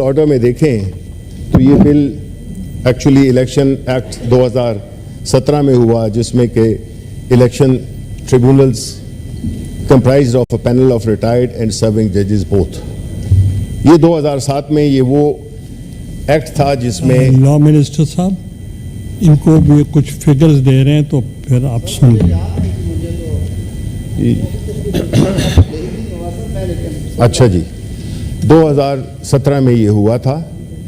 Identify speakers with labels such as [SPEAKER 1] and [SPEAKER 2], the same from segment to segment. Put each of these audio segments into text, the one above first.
[SPEAKER 1] Order में देखें तो ये बिल एक्चुअली इलेक्शन एक्ट 2017 में हुआ, जिसमें कि election tribunals comprised of a panel of retired and serving जजेस बोथ। ये 2007 में ये वो एक्ट था जिसमें
[SPEAKER 2] लॉ मिनिस्टर साहब इनको भी कुछ फिगर्स दे रहे हैं, तो फिर आप सुन लीजिए।
[SPEAKER 1] अच्छा जी, 2017 में ये हुआ था,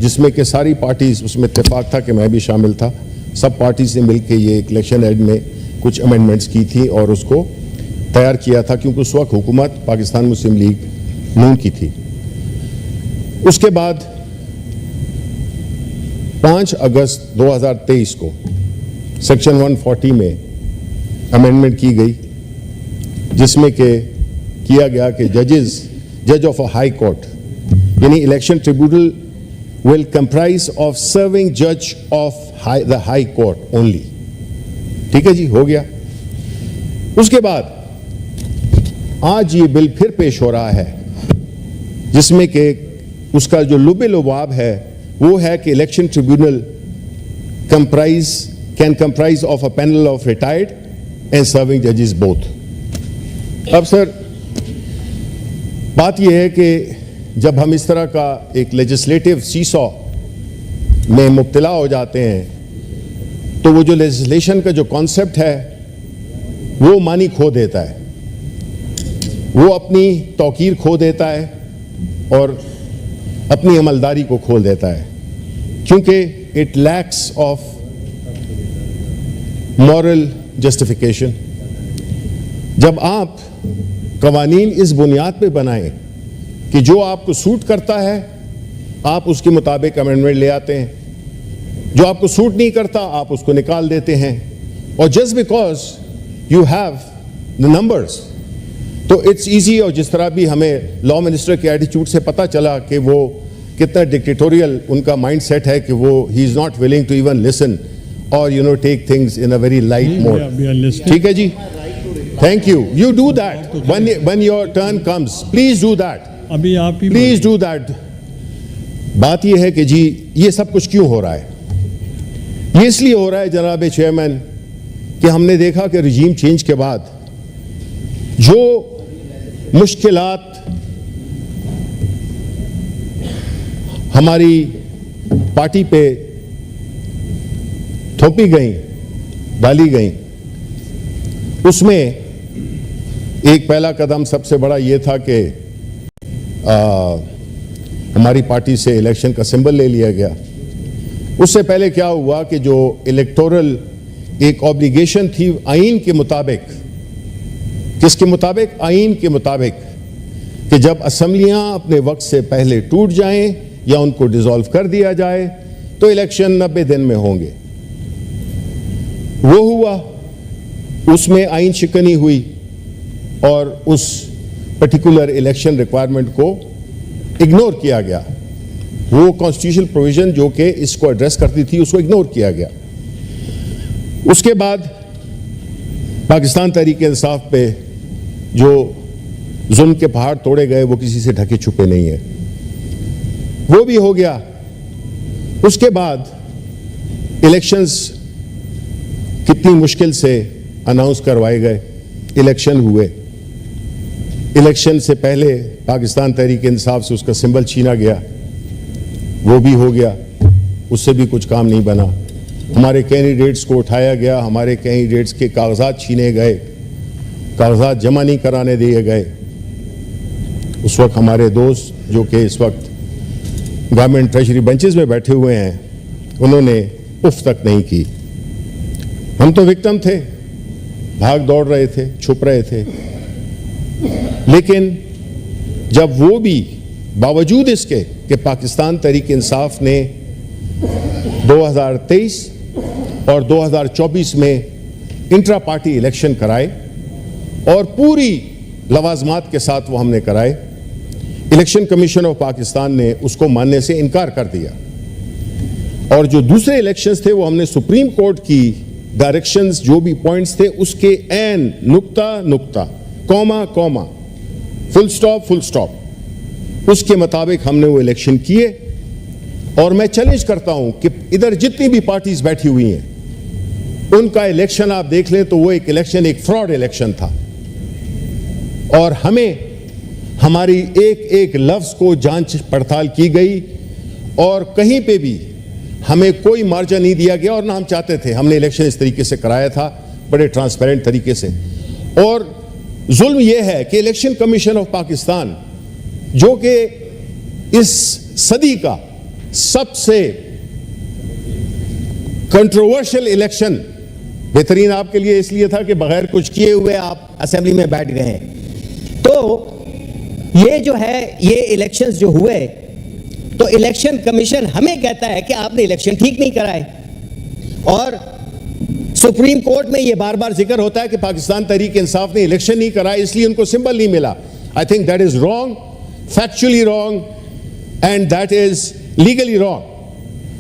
[SPEAKER 1] जिसमें कि सारी पार्टीज, उसमें इत्तेफाक था कि मैं भी शामिल था, सब पार्टीज ने मिलकर ये इलेक्शन एक्ट में कुछ अमेंडमेंट्स की थी और उसको तैयार किया था, क्योंकि उस वक्त हुकूमत पाकिस्तान मुस्लिम लीग नून की थी। उसके बाद 5 अगस्त 2023 को सेक्शन 140 में अमेंडमेंट की गई, जिसमें कि किया गया कि जज ऑफ अ हाई कोर्ट यानी election tribunal will comprise of serving judge of the high court only। ठीक है जी, हो गया। उसके बाद आज ये बिल फिर पेश हो रहा है, जिसमें कि उसका जो लुबे लुबाब है वो है कि election tribunal can comprise of a panel of retired and serving जजेस बोथ। अब सर बात यह है कि जब हम इस तरह का एक लेजिस्लेटिव सीसॉ में मुब्तला हो जाते हैं, तो वो जो लेजिस्लेशन का जो कॉन्सेप्ट है वो मानी खो देता है, वो अपनी तौकीर खो देता है और अपनी अमलदारी को खोल देता है, क्योंकि it lacks of moral justification. जब आप कवानीन इस बुनियाद पे बनाएं कि जो आपको सूट करता है आप उसके मुताबिक अमेंडमेंट ले आते हैं, जो आपको सूट नहीं करता आप उसको निकाल देते हैं, और just because you have the numbers तो इट्स इजी। और जिस तरह भी हमें लॉ मिनिस्टर के एटीट्यूड से पता चला कि वो कितना डिक्टेटोरियल उनका माइंड सेट है, कि वो he is not willing to even listen और take things in a very light mode. ठीक है जी, thank you. You do that when your turn comes, please do that.
[SPEAKER 2] अभी आप ही
[SPEAKER 1] प्लीज डू दैट। बात यह है कि जी ये सब कुछ क्यों हो रहा है? ये इसलिए हो रहा है जनाब चेयरमैन कि हमने देखा कि रिजीम चेंज के बाद जो मुश्किलात हमारी पार्टी पे थोपी गई, डाली गई, उसमें एक पहला कदम सबसे बड़ा ये था कि हमारी पार्टी से इलेक्शन का सिंबल ले लिया गया। उससे पहले क्या हुआ कि जो इलेक्टोरल एक ऑब्लिगेशन थी आईन के मुताबिक, किसके मुताबिक? आईन के मुताबिक, कि जब असेंबलियां अपने वक्त से पहले टूट जाएं या उनको डिसॉल्व कर दिया जाए तो इलेक्शन 90 दिन में होंगे। वो हुआ, उसमें आईन शिकनी हुई और उस पर्टिकुलर इलेक्शन रिक्वायरमेंट को इग्नोर किया गया। वो कॉन्स्टिट्यूशनल प्रोविजन जो कि इसको एड्रेस करती थी उसको इग्नोर किया गया। उसके बाद पाकिस्तान तहरीक इंसाफ पे जो जुल्म के पहाड़ तोड़े गए वो किसी से ढके छुपे नहीं है, वो भी हो गया। उसके बाद इलेक्शंस कितनी मुश्किल से अनाउंस करवाए गए, इलेक्शन हुए। इलेक्शन से पहले पाकिस्तान तहरीक इंसाफ से उसका सिंबल छीना गया, वो भी हो गया, उससे भी कुछ काम नहीं बना। हमारे कैंडिडेट्स को उठाया गया, हमारे कैंडिडेट्स के कागजात छीने गए, कागजात जमा नहीं कराने दिए गए। उस वक्त हमारे दोस्त जो कि इस वक्त गवर्नमेंट ट्रेजरी बेंचेस में बैठे हुए हैं, उन्होंने उफ तक नहीं की। हम तो विक्टिम थे, भाग दौड़ रहे थे, छुप रहे थे, लेकिन जब वो भी बावजूद इसके कि पाकिस्तान तहरीक इंसाफ ने 2023 और 2024 में इंट्रा पार्टी इलेक्शन कराए और पूरी लवाजमात के साथ वो हमने कराए, इलेक्शन कमीशन ऑफ पाकिस्तान ने उसको मानने से इनकार कर दिया। और जो दूसरे इलेक्शंस थे वो हमने सुप्रीम कोर्ट की डायरेक्शंस, जो भी पॉइंट्स थे उसके एन नुक्ता नुक्ता, कॉमा कॉमा, फुल स्टॉप, उसके मुताबिक हमने वो इलेक्शन किए और मैं चैलेंज करता हूं कि इधर जितनी भी पार्टीज बैठी हुई हैं उनका इलेक्शन आप देख लें तो वो एक इलेक्शन एक फ्रॉड इलेक्शन था और हमें हमारी एक एक लफ्ज को जांच पड़ताल की गई और कहीं पे भी हमें कोई मार्जिन नहीं दिया गया और ना हम चाहते थे। हमने इलेक्शन इस तरीके से कराया था बड़े ट्रांसपेरेंट तरीके से। और जुल्म यह है कि इलेक्शन कमीशन ऑफ पाकिस्तान जो कि इस सदी का सबसे कंट्रोवर्शियल इलेक्शन बेहतरीन आपके लिए इसलिए था कि बगैर कुछ किए हुए आप
[SPEAKER 3] असेंबली में बैठ गए हैं, तो ये जो है ये इलेक्शंस जो हुए तो इलेक्शन कमीशन हमें कहता है कि आपने इलेक्शन ठीक नहीं कराए और सुप्रीम कोर्ट में ये बार बार जिक्र होता है कि पाकिस्तान तहरीक इंसाफ ने इलेक्शन नहीं कराया इसलिए उनको सिंबल नहीं मिला। I think that is wrong, factually wrong and that is legally wrong.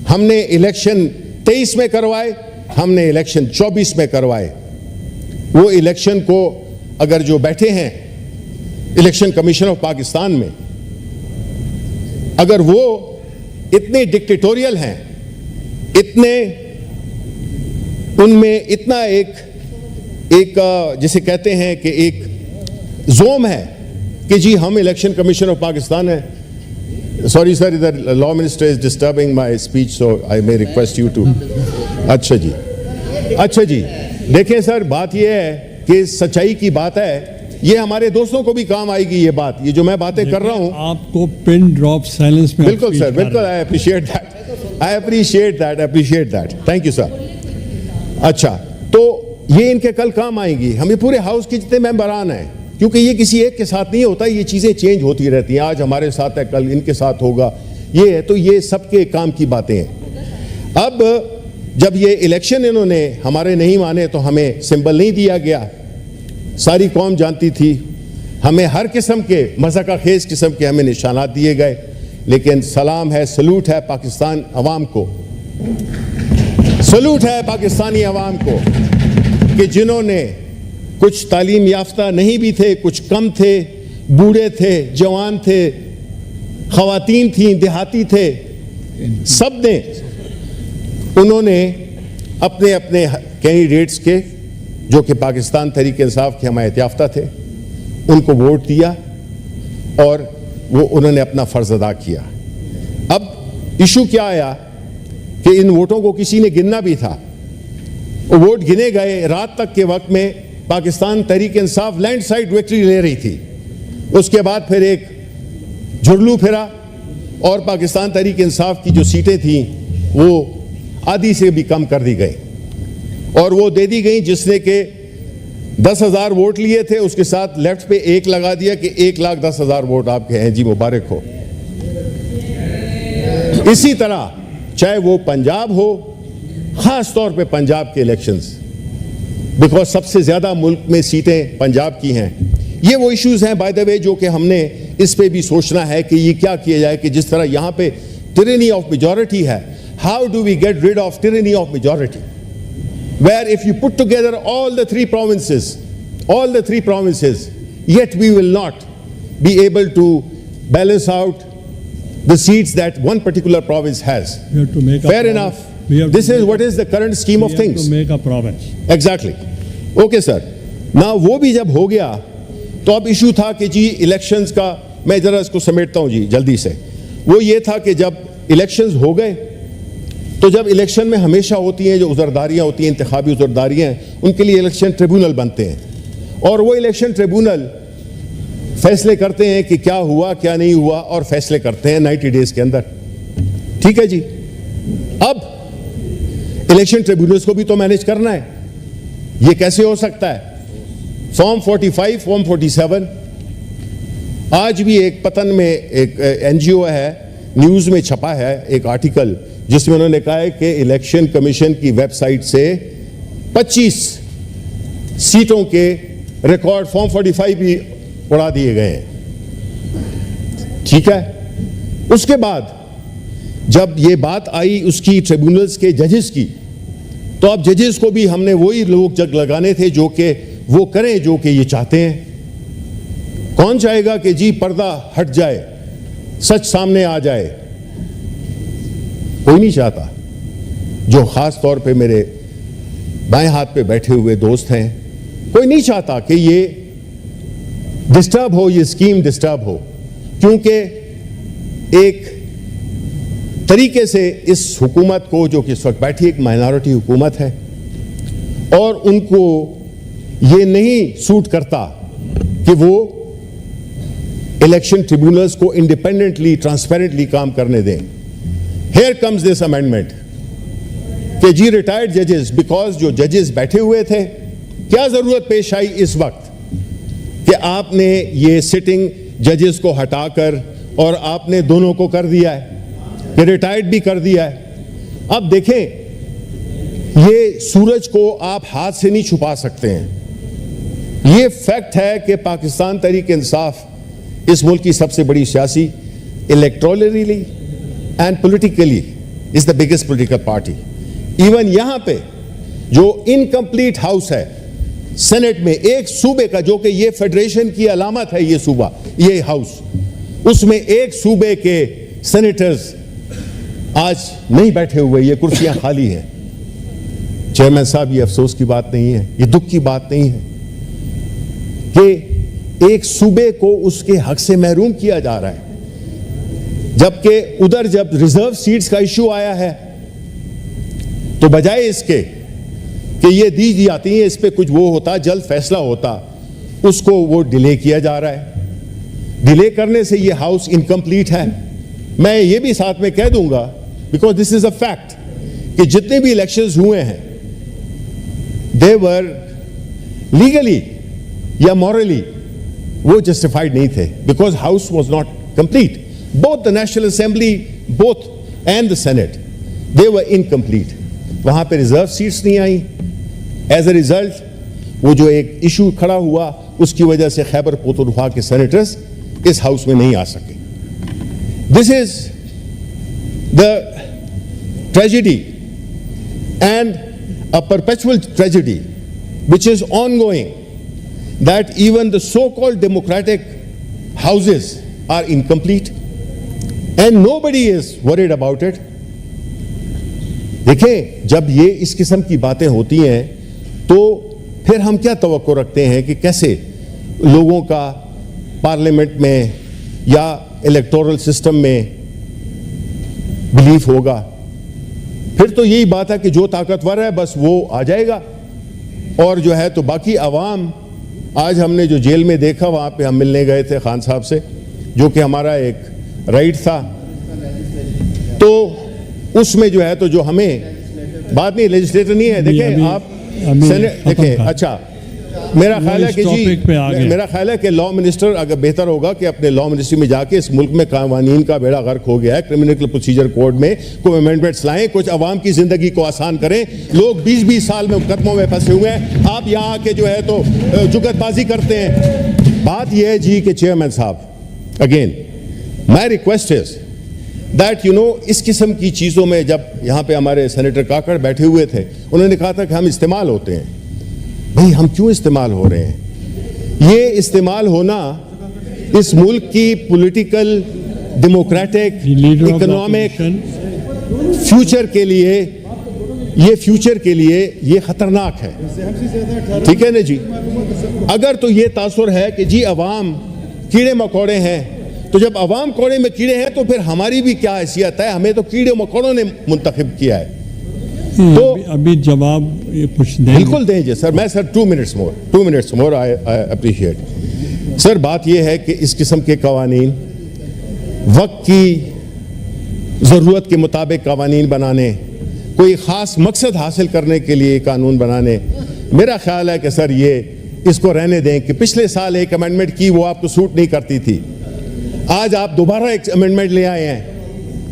[SPEAKER 3] हमने इलेक्शन 23 में करवाए, हमने इलेक्शन 24 में करवाए। वो इलेक्शन को अगर जो बैठे हैं इलेक्शन कमीशन ऑफ पाकिस्तान में अगर वो इतने डिक्टेटोरियल हैं, इतने उनमें इतना एक जिसे कहते हैं कि एक जोम है कि जी हम इलेक्शन कमीशन ऑफ पाकिस्तान है। सॉरी सर, इधर law minister is disturbing my speech so I may request you to. अच्छा जी देखें सर, बात यह है कि सच्चाई की बात है, ये हमारे दोस्तों को भी काम आएगी ये बात, ये जो मैं बातें कर रहा हूं
[SPEAKER 2] आपको पिन ड्रॉप साइलेंस में
[SPEAKER 1] बिल्कुल सर, बिल्कुल I appreciate that, thank you sir. अच्छा, तो ये इनके कल काम आएंगी, हमें पूरे हाउस के जितने मेंबरान हैं, क्योंकि ये किसी एक के साथ नहीं होता, ये चीजें चेंज होती रहती हैं, आज हमारे साथ है कल इनके साथ होगा, ये है, तो ये सबके काम की बातें हैं। अब जब ये इलेक्शन इन्होंने हमारे नहीं माने तो हमें सिंबल नहीं दिया गया, सारी कौम जानती थी, हमें हर किस्म के मज़ाक़ खेज़ किस्म के हमें निशानात दिए गए, लेकिन सलाम है, सलूट है पाकिस्तान अवाम को, सलूट है पाकिस्तानी अवाम को कि जिन्होंने कुछ तालीम याफ्ता नहीं भी थे, कुछ कम थे, बूढ़े थे, जवान थे, ख़वातीन थीं, देहाती थे, सब ने उन्होंने अपने अपने कैंडिडेट्स के जो कि पाकिस्तान तहरीक इंसाफ के हमायत याफ्ता थे उनको वोट दिया और वो उन्होंने अपना फ़र्ज़ अदा किया। अब इशू क्या आया कि इन वोटों को किसी ने गिनना भी था, वो वोट गिने गए, रात तक के वक्त में पाकिस्तान तहरीक इंसाफ लैंडस्लाइड विक्ट्री ले रही थी। उसके बाद फिर एक झुरलू फिरा और पाकिस्तान तहरीक इंसाफ की जो सीटें थीं वो आधी से भी कम कर दी गई और वो दे दी गई जिसने के 10,000 वोट लिए थे, उसके साथ लेफ्ट पे 1 लगा दिया कि 1,10,000 वोट आपके हैं जी, मुबारक हो। इसी तरह चाहे वो पंजाब हो, खास तौर पे पंजाब के इलेक्शंस, बिकॉज सबसे ज्यादा मुल्क में सीटें पंजाब की हैं। ये वो इश्यूज हैं बाय द वे जो कि हमने इस पे भी सोचना है कि ये क्या किया जाए कि जिस तरह यहां पे tyranny ऑफ मेजॉरिटी है, how do we get rid of tyranny of majority, where if you put together all the three provinces, yet we will not be able to balance out the seats that one particular province has.
[SPEAKER 2] We have to make a
[SPEAKER 1] Fair
[SPEAKER 2] province.
[SPEAKER 1] enough.
[SPEAKER 2] We have to
[SPEAKER 1] This is
[SPEAKER 2] make
[SPEAKER 1] what is the current scheme of
[SPEAKER 2] We have
[SPEAKER 1] things.
[SPEAKER 2] to make a province.
[SPEAKER 1] Exactly. Okay sir. Now वो भी जब हो गया तो अब issue था कि जी elections का, मैं जरा इसको समेटता हूं जी जल्दी से। वो ये था कि जब इलेक्शंस हो गए तो जब इलेक्शन में हमेशा होती हैं जो उज़रदारियाँ होती हैं, इंतखाबी उज़रदारियाँ, उनके लिए इलेक्शन ट्रिब्यूनल बनते हैं और वो इलेक्शन ट्रिब्यूनल फैसले करते हैं कि क्या हुआ क्या नहीं हुआ और फैसले करते हैं 90 डेज के अंदर। ठीक है जी। अब इलेक्शन ट्रिब्यूनल्स को भी तो मैनेज करना है, ये कैसे हो सकता है? फॉर्म 45, फॉर्म 47, आज भी एक पतन में एक NGO है, न्यूज़ में छपा है एक आर्टिकल जिसमें उन्होंने कहा है कि इलेक्शन कमीशन की वेबसाइट से 25 सीटों के रिकॉर्ड फॉर्म 45 भी उड़ा दिए गए हैं। ठीक है। उसके बाद जब ये बात आई उसकी ट्रिब्यूनल्स के जजेस की, तो अब जजेस को भी हमने वही लोग जग लगाने थे जो कि वो करें जो कि ये चाहते हैं। कौन चाहेगा कि जी पर्दा हट जाए, सच सामने आ जाए? कोई नहीं चाहता, जो खास तौर पे मेरे बाएं हाथ पे बैठे हुए दोस्त हैं, कोई नहीं चाहता कि ये डिस्टर्ब हो, ये स्कीम डिस्टर्ब हो, क्योंकि एक तरीके से इस हुकूमत को, जो कि इस वक्त बैठी एक माइनॉरिटी हुकूमत है, और उनको ये नहीं सूट करता कि वो इलेक्शन ट्रिब्यूनल्स को इंडिपेंडेंटली, ट्रांसपेरेंटली काम करने दें। हियर कम्स दिस अमेंडमेंट कि जी रिटायर्ड जजेस, बिकॉज जो जजेस बैठे हुए थे, क्या जरूरत पेश आई इस वक्त कि आपने ये सिटिंग जजेस को हटाकर और आपने दोनों को कर दिया है, कि रिटायर्ड भी कर दिया है। अब देखें, ये सूरज को आप हाथ से नहीं छुपा सकते हैं। ये फैक्ट है कि पाकिस्तान तहरीक इंसाफ इस मुल्क की सबसे बड़ी सियासी, electorally and politically is the biggest political party. Even यहां पे जो इनकम्प्लीट हाउस है सेनेट में, एक सूबे का, जो कि ये फेडरेशन की अलामत है, ये सूबा, ये हाउस, उसमें एक सूबे के सेनेटर्स आज नहीं बैठे हुए, ये कुर्सियां खाली हैं। चेयरमैन साहब, ये अफसोस की बात नहीं है, ये दुख की बात नहीं है कि एक सूबे को उसके हक से महरूम किया जा रहा है, जबकि उधर जब रिजर्व सीट्स का इशू आया है तो बजाय इसके कि ये दी जाती हैं, इस पे कुछ वो होता, जल्द फैसला होता, उसको वो डिले किया जा रहा है। डिले करने से ये हाउस इनकम्प्लीट है। मैं ये भी साथ में कह दूंगा, because this is a fact, कि जितने भी इलेक्शंस हुए हैं दे वर लीगली या मॉरली वो जस्टिफाइड नहीं थे, because house was not complete. Both the national assembly, both and the senate, they were incomplete. वहां पे रिजर्व सीट्स नहीं आई। एज अ रिजल्ट वो जो एक इशू खड़ा हुआ, उसकी वजह से खैबर पख्तूनख्वा के सेनेटर्स इस हाउस में नहीं आ सके। This is the tragedy and a perpetual tragedy which is ongoing, that even the so-called democratic houses are incomplete and nobody is worried about it. देखें, जब ये इस किस्म की बातें होती हैं तो फिर हम क्या तवक्को रखते हैं कि कैसे लोगों का पार्लियामेंट में या इलेक्टोरल सिस्टम में बिलीफ होगा। फिर तो यही बात है कि जो ताकतवर है बस वो आ जाएगा, और जो है तो बाकी अवाम। आज हमने जो जेल में देखा, वहाँ पे हम मिलने गए थे खान साहब से, जो कि हमारा एक राइट था, तो उसमें जो है तो जो हमें बात नहीं, लेजिस्लेटर नहीं है। देखें आप सेनेट, देखें, अच्छा मेरा ख्याल है कि जी, मेरा ख्याल है कि लॉ मिनिस्टर अगर बेहतर होगा कि अपने लॉ मिनिस्ट्री में जाके इस मुल्क में कानून का बेड़ा गर्क हो गया है, क्रिमिनल प्रोसीजर कोड में कोई अमेंडमेंट्स लाएं, कुछ अवाम की जिंदगी को आसान करें। लोग 20-20 साल में मुकदमों में फंसे हुए हैं, आप यहाँ आके जो है तो जुगतबाजी करते हैं। बात यह है जी कि चेयरमैन साहब, again my request is that you know, इस किस्म की चीज़ों में, जब यहाँ पे हमारे सेनेटर काकड़ बैठे हुए थे, उन्होंने कहा था कि हम इस्तेमाल होते हैं। भाई हम क्यों इस्तेमाल हो रहे हैं? ये इस्तेमाल होना इस मुल्क की पॉलिटिकल, डेमोक्रेटिक, इकोनॉमिक फ्यूचर के लिए, ये फ्यूचर के लिए ये खतरनाक है। ठीक है ना जी? अगर तो ये तासुर है कि जी अवाम कीड़े मकोड़े हैं, तो जब अवाम कोड़े में कीड़े हैं तो फिर हमारी भी क्या हैसियत है? हमें तो कीड़े मकोड़ों ने मुंतखब किया है।
[SPEAKER 2] तो अभी जवाब कुछ दें?
[SPEAKER 1] बिल्कुल देंगे सर। मैं sir 2 minutes more I appreciate. Sir बात यह है कि इस किस्म के कवानीन, वक्त की ज़रूरत के मुताबिक कवानीन बनाने, कोई ख़ास मकसद हासिल करने के लिए कानून बनाने, मेरा ख्याल है कि सर ये इसको रहने दें। कि पिछले साल एक अमेंडमेंट की, वो आपको सूट नहीं करती थी, आज आप दोबारा एक अमेंडमेंट ले आए हैं।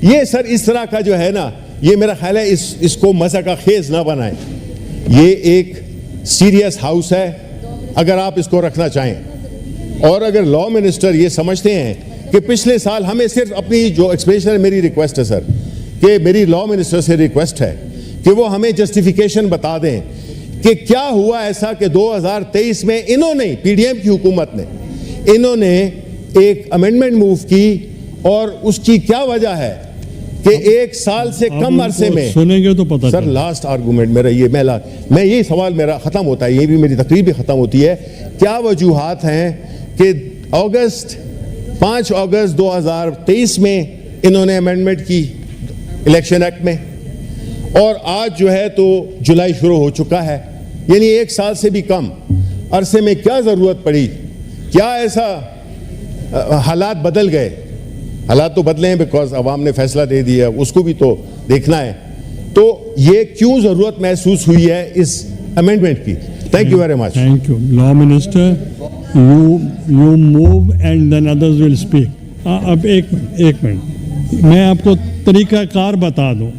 [SPEAKER 1] ये सर इस तरह का जो है ना, ये मेरा ख्याल है इसको मज़ा का खेज ना बनाएं। ये एक सीरियस हाउस है अगर आप इसको रखना चाहें। और अगर लॉ मिनिस्टर ये समझते हैं कि पिछले साल हमें सिर्फ अपनी जो एक्सप्रेशन है, मेरी रिक्वेस्ट है सर, कि मेरी लॉ मिनिस्टर से रिक्वेस्ट है कि वो हमें जस्टिफिकेशन बता दें कि क्या हुआ ऐसा कि 2023 में इन्होंने, पीडीएम की हुकूमत ने, इन्होंने एक अमेंडमेंट मूव की और उसकी क्या वजह है कि एक साल से
[SPEAKER 2] आप
[SPEAKER 1] कम अरसे
[SPEAKER 2] उनको
[SPEAKER 1] में,
[SPEAKER 2] सुनेंगे तो पता
[SPEAKER 1] सर
[SPEAKER 2] चलेगा।
[SPEAKER 1] लास्ट आर्गुमेंट मेरा ये, मैं यही सवाल मेरा खत्म होता है, ये भी मेरी तकरीर भी खत्म होती है। क्या वजूहात हैं कि 5 अगस्त 2023 में इन्होंने अमेंडमेंट की इलेक्शन एक्ट में, और आज जो है तो जुलाई शुरू हो चुका है, यानी एक साल से भी कम अरसे में क्या जरूरत पड़ी? क्या ऐसा हालात बदल गए? हालात तो बदले हैं बिकॉज अवाम ने फैसला दे दिया, उसको भी तो देखना है। तो ये क्यों जरूरत महसूस हुई है इस अमेंडमेंट की? Thank you very much.
[SPEAKER 2] Thank you. Law minister, you move and than others will speak. अब एक मिनट मैं आपको तरीकाकार बता दूं।